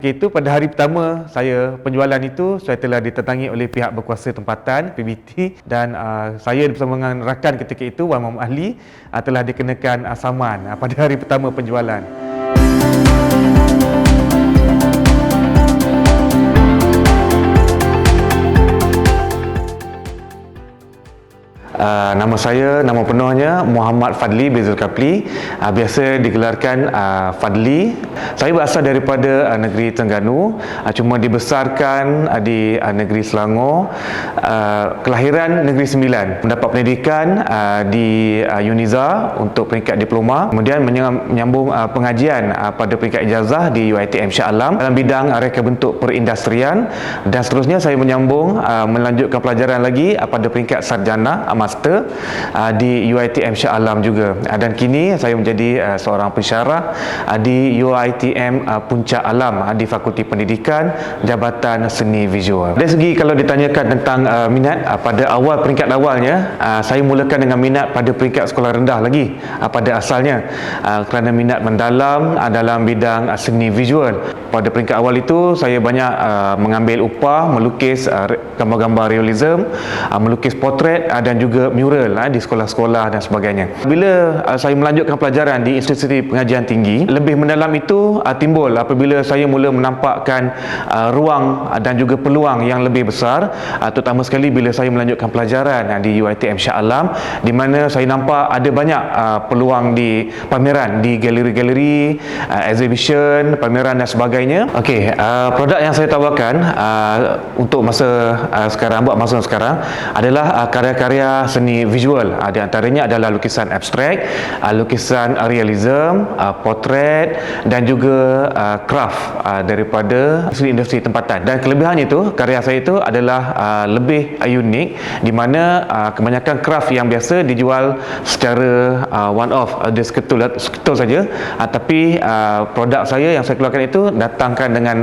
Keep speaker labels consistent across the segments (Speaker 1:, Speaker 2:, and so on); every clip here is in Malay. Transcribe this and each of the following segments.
Speaker 1: Itu pada hari pertama saya penjualan itu, saya telah ditentangi oleh pihak berkuasa tempatan PBT, dan saya bersama dengan rakan ketika itu Wan Muhammad Ali telah dikenakan saman pada hari pertama penjualan. Nama penuhnya Muhammad Fadli bin Zulkifli, biasa digelarkan Fadli. Saya berasal daripada negeri Terengganu, cuma dibesarkan di negeri Selangor. Kelahiran Negeri Sembilan, mendapat pendidikan di UNIZA untuk peringkat diploma, kemudian menyambung pengajian pada peringkat ijazah di UiTM Shah Alam dalam bidang reka bentuk perindustrian, dan seterusnya saya menyambung melanjutkan pelajaran lagi pada peringkat sarjana master di UiTM Shah Alam juga, dan kini saya menjadi seorang pensyarah di UiTM Puncak Alam di Fakulti Pendidikan Jabatan Seni Visual. Dari segi kalau ditanyakan tentang minat, pada awal peringkat awalnya saya mulakan dengan minat pada peringkat sekolah rendah lagi pada asalnya, kerana minat mendalam dalam bidang seni visual. Pada peringkat awal itu saya banyak mengambil upah melukis gambar-gambar realism, melukis potret dan juga mural di sekolah-sekolah dan sebagainya. Bila saya melanjutkan pelajaran di institusi pengajian tinggi, lebih mendalam itu timbul apabila saya mula menampakkan ruang dan juga peluang yang lebih besar, terutama sekali bila saya melanjutkan pelajaran di UiTM Shah Alam, di mana saya nampak ada banyak peluang di pameran, di galeri-galeri, exhibition, pameran dan sebagainya. Okey, produk yang saya tawarkan untuk masa sekarang adalah karya-karya seni visual. Di antaranya adalah lukisan abstrak, lukisan realism, potret dan juga craft daripada industri tempatan. Dan kelebihan itu, karya saya itu adalah lebih unik, di mana kebanyakan craft yang biasa dijual secara one off, dia seketul saja, tapi produk saya yang saya keluarkan itu datangkan dengan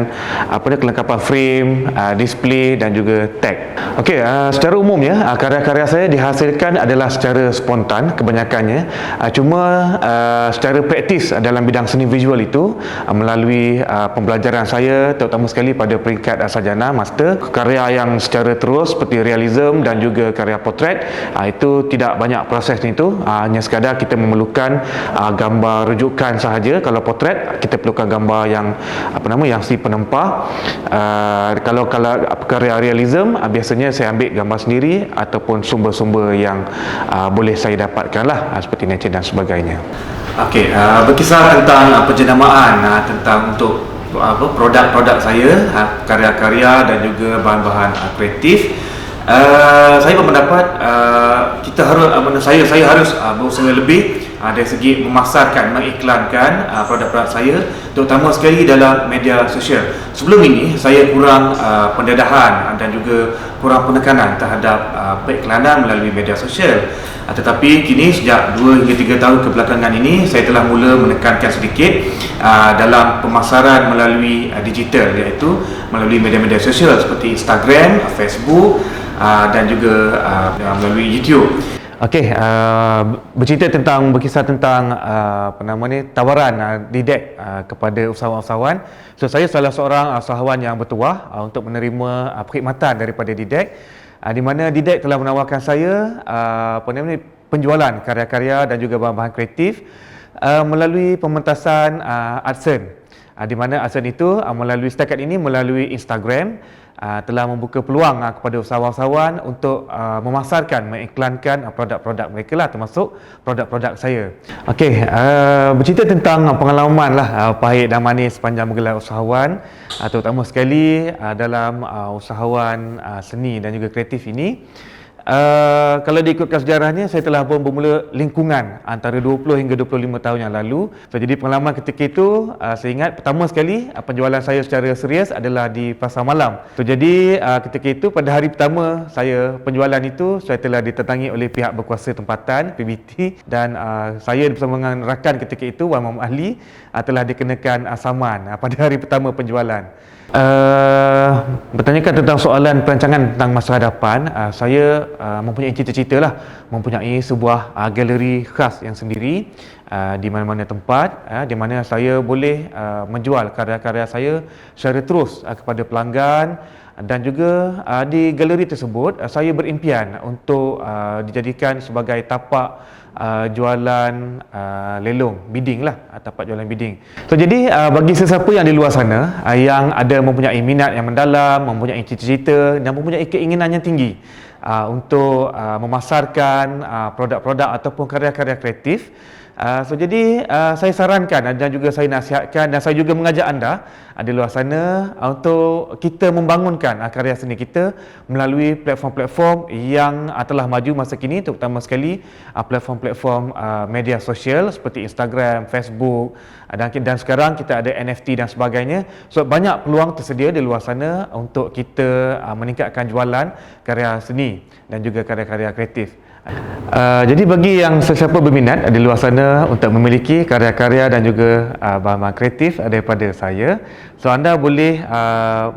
Speaker 1: kelengkapan frame, display dan juga tag. Okey, secara umumnya karya-karya saya dihasilkan adalah secara spontan kebanyakannya, cuma secara praktis dalam bidang seni visual itu melalui pembelajaran saya, terutama sekali pada peringkat sarjana master, karya yang secara terus seperti realism dan juga karya potret, itu tidak banyak proses itu, hanya sekadar kita memerlukan gambar rujukan sahaja. Kalau potret kita perlukan gambar yang yang si penempah. Kalau karya realism biasanya saya ambil gambar sendiri ataupun sumber-sumber yang boleh saya dapatkan seperti nature dan sebagainya. Okey, berkisar tentang penjenamaan tentang untuk produk-produk saya, karya-karya dan juga bahan-bahan kreatif. Saya berpendapat saya harus berusaha lebih dari segi memasarkan, mengiklankan produk-produk saya, terutama sekali dalam media sosial. Sebelum ini saya kurang pendedahan dan juga kurang penekanan terhadap periklanan melalui media sosial. Tetapi kini sejak 2 hingga 3 tahun kebelakangan ini saya telah mula menekankan sedikit dalam pemasaran melalui digital, iaitu melalui media-media sosial seperti Instagram, Facebook dan juga melalui YouTube. Okey, berkisar tentang tawaran DIDEC kepada usahawan-usahawan. So saya salah seorang usahawan yang bertuah untuk menerima perkhidmatan daripada DIDEC, di mana DIDEC telah menawarkan saya penjualan karya-karya dan juga bahan-bahan kreatif melalui pementasan Artsen, di mana Artsen itu setakat ini melalui Instagram telah membuka peluang kepada usahawan-usahawan untuk memasarkan, mengiklankan produk-produk mereka termasuk produk-produk saya. Okey, bercerita tentang pengalaman pahit dan manis sepanjang menggelar usahawan, terutama sekali dalam usahawan seni dan juga kreatif ini. Kalau diikutkan sejarahnya, saya telah pun bermula lingkungan antara 20 hingga 25 tahun yang lalu. Jadi pengalaman ketika itu, saya ingat pertama sekali penjualan saya secara serius adalah di pasar malam. Jadi ketika itu pada hari pertama saya penjualan itu, saya telah ditentangi oleh pihak berkuasa tempatan PBT, dan saya bersama dengan rakan ketika itu Wan Muhammad Ali telah dikenakan saman pada hari pertama penjualan. Bertanyakan tentang soalan perancangan tentang masa hadapan, saya mempunyai cita-cita lah, mempunyai sebuah galeri khas yang sendiri di mana-mana tempat, di mana saya boleh menjual karya-karya saya secara terus kepada pelanggan. Dan juga di galeri tersebut saya berimpian untuk dijadikan sebagai tapak jualan lelong, bidding lah, tapak jualan bidding. So jadi bagi sesiapa yang di luar sana yang ada mempunyai minat yang mendalam, mempunyai cita-cita dan mempunyai keinginan yang tinggi untuk memasarkan produk-produk ataupun karya-karya kreatif, so jadi saya sarankan dan juga saya nasihatkan dan saya juga mengajak anda di luar sana untuk kita membangunkan karya seni kita melalui platform-platform yang telah maju masa kini, terutama sekali platform-platform media sosial seperti Instagram, Facebook, dan sekarang kita ada NFT dan sebagainya. So banyak peluang tersedia di luar sana untuk kita meningkatkan jualan karya seni dan juga karya-karya kreatif. Jadi bagi yang sesiapa berminat di luar sana untuk memiliki karya-karya dan juga bahan-bahan kreatif daripada saya, so anda boleh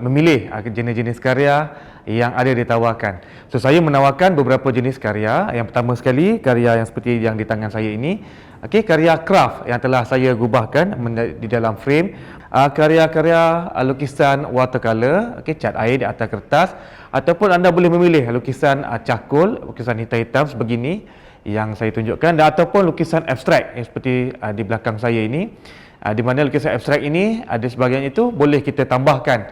Speaker 1: memilih jenis-jenis karya yang ada ditawarkan. So saya menawarkan beberapa jenis karya. Yang pertama sekali, karya yang seperti yang di tangan saya ini, karya craft yang telah saya gubahkan di dalam frame, karya-karya lukisan watercolor, cat air di atas kertas, ataupun anda boleh memilih lukisan cakul, lukisan hitam-hitam sebegini yang saya tunjukkan, dan ataupun lukisan abstrak seperti di belakang saya ini, di mana lukisan abstrak ini ada sebahagian itu boleh kita tambahkan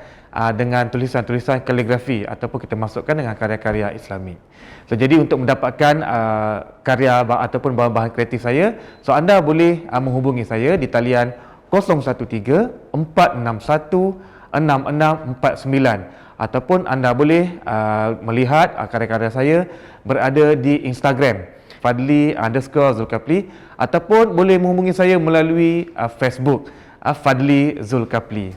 Speaker 1: dengan tulisan-tulisan kaligrafi ataupun kita masukkan dengan karya-karya Islami. So jadi untuk mendapatkan karya ataupun bahan-bahan kreatif saya, so anda boleh menghubungi saya di talian 013 461 6649, ataupun anda boleh melihat karya-karya saya berada di Instagram Fadli_Zulkapli, ataupun boleh menghubungi saya melalui Facebook Fadli Zulkapli.